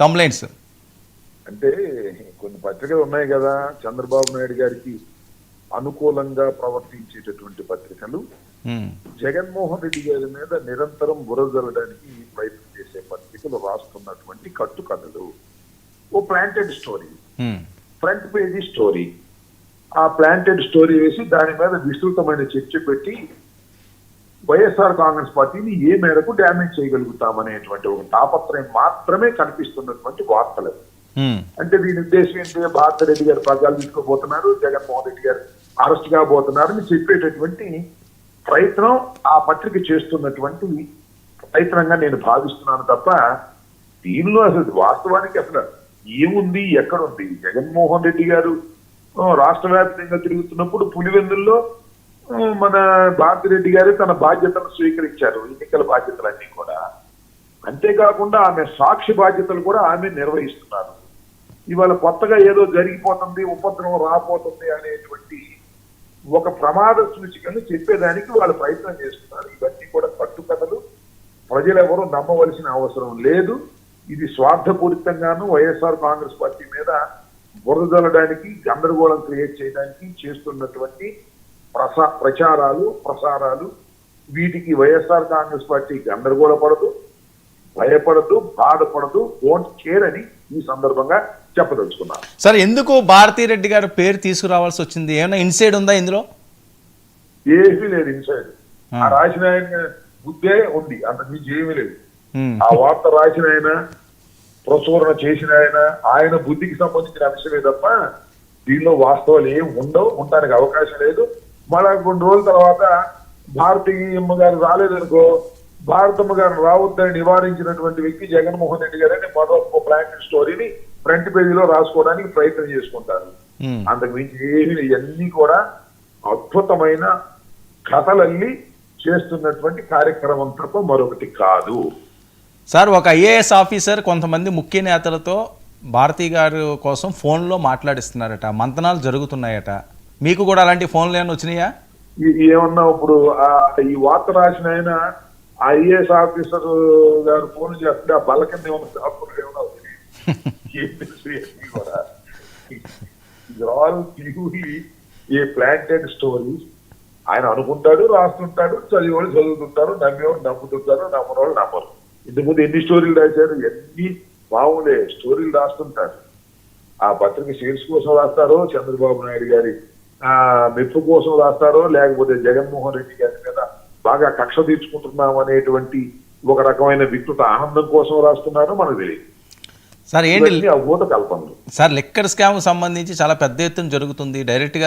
Complaints. అంటే కొన్ని పత్రికలు ఉన్నాయి కదా చంద్రబాబు నాయుడు గారికి అనుకూలంగా ప్రవర్తించేటటువంటి పత్రికలు జగన్మోహన్ రెడ్డి గారి మీద నిరంతరం బురదలడానికి ప్రయత్నం చేసే పత్రికలు రాస్తున్నటువంటి కట్టుకథలు. ఓ planted story, front page story, ఆ ప్లాంటెడ్ స్టోరీ వేసి దాని మీద విస్తృతమైన చర్చ పెట్టి వైఎస్ఆర్ కాంగ్రెస్ పార్టీని ఏ మేరకు డ్యామేజ్ చేయగలుగుతామనేటువంటి ఒక తాపత్రయం మాత్రమే కనిపిస్తున్నటువంటి వార్తలు. అంటే దీని ఉద్దేశం ఏంటంటే భారతరెడ్డి గారు పగ్గాలు తీసుకోబోతున్నారు, జగన్మోహన్ రెడ్డి గారు అరెస్ట్ కాబోతున్నారని చెప్పేటటువంటి ప్రయత్నం ఆ పత్రిక చేస్తున్నటువంటి ప్రయత్నంగా నేను భావిస్తున్నాను తప్ప దీనిలో అసలు వాస్తవానికి అసలు ఏముంది, ఎక్కడుంది? జగన్మోహన్ రెడ్డి గారు రాష్ట్ర వ్యాప్తంగా తిరుగుతున్నప్పుడు పులివెందుల్లో మన భారతిరెడ్డి గారు తన బాధ్యతను స్వీకరించారు, ఎన్నికల బాధ్యతలన్నీ కూడా. అంతేకాకుండా ఆమె సాక్షి బాధ్యతలు కూడా ఆమె నిర్వహిస్తున్నారు. ఇవాళ కొత్తగా ఏదో జరిగిపోతుంది, ఉపద్రవం రాబోతుంది అనేటువంటి ఒక ప్రమాద సూచికను చెప్పేదానికి వాళ్ళు ప్రయత్నం చేస్తున్నారు. ఇవన్నీ కూడా కట్టుకథలు, ప్రజలెవరూ నమ్మవలసిన అవసరం లేదు. ఇది స్వార్థపూరితంగాను వైఎస్ఆర్ కాంగ్రెస్ పార్టీ మీద బురదలడానికి, గందరగోళం క్రియేట్ చేయడానికి చేస్తున్నటువంటి ప్రచారాలు. వీటికి వైఎస్ఆర్ కాంగ్రెస్ పార్టీ గందరగోళపడదు, భయపడదు, బాధపడదు, డోంట్ కేర్ అని ఈ సందర్భంగా చెప్పదలుచుకున్నారు. సార్, ఎందుకు భారతిరెడ్డి గారి పేరు తీసుకురావాల్సి వచ్చింది? ఏమైనా ఇన్సైడ్ ఉందా ఇందులో? ఏమీ లేదు ఇన్సైడ్. ఆ రాసిన ఆయన బుద్ధే ఉంది, అంత మించి ఏమీ లేదు. ఆ వార్త రాసిన ఆయన, ప్రచురణ చేసిన ఆయన బుద్ధికి సంబంధించిన అంశమే తప్ప దీనిలో వాస్తవాలు ఏం ఉండడానికి అవకాశం లేదు. మళ్ళా కొన్ని రోజుల తర్వాత భారతీయమ్మ గారు రాలేదనుకో, భారతమ్మ గారు రావద్దని నివారించినటువంటి వ్యక్తి జగన్మోహన్ రెడ్డి గారని మరొక ప్లాంటెడ్ స్టోరీని ఫ్రంట్ పేజీలో రాసుకోవడానికి ప్రయత్నం చేసుకుంటారు. అంతకు మించి ఏమి ఇవన్నీ కూడా అద్భుతమైన కథలల్లి చేస్తున్నటువంటి కార్యక్రమం తప్ప మరొకటి కాదు. సార్, ఒక ఐఏఎస్ ఆఫీసర్ కొంతమంది ముఖ్య నేతలతో భారతీ గారి కోసం ఫోన్లో మాట్లాడిస్తున్నారట, మంతనాలు జరుగుతున్నాయట. మీకు కూడా అలాంటి ఫోన్లు ఏమైనా వచ్చినాయా? ఏమన్నా ఇప్పుడు ఈ వార్త రాసిన ఆయన ఐఏఎస్ ఆఫీసర్ గారు ఫోన్ చేస్తే ఆ బల్ల కింద ఏమన్నా కూడా ఏ ప్లాంటెడ్ స్టోరీస్. ఆయన అనుకుంటాడు, రాస్తుంటాడు, చదివేవాళ్ళు చదువుతుంటారు, నమ్మేవాళ్ళు నమ్ముతుంటారు, నమ్మని నమ్మరు. ఇంతకుముందు ఎన్ని స్టోరీలు రాశారు, ఎన్ని మామూలే స్టోరీలు రాస్తుంటారు. ఆ పత్రిక సేల్స్ కోసం రాస్తారో, చంద్రబాబు నాయుడు గారి మెప్పు కోసం రాస్తారో, లేకపోతే జగన్మోహన్ రెడ్డి గారి మీద బాగా కక్ష తీర్చుకుంటున్నాం అనేటువంటి ఒక రకమైన వికృత ఆనందం కోసం రాస్తున్నారో మనకు తెలియదు. సార్, ఏంటి అభూత కల్పనలు. సార్, లిక్కర్ స్కామ్ సంబంధించి చాలా పెద్ద ఎత్తున జరుగుతుంది. డైరెక్ట్ గా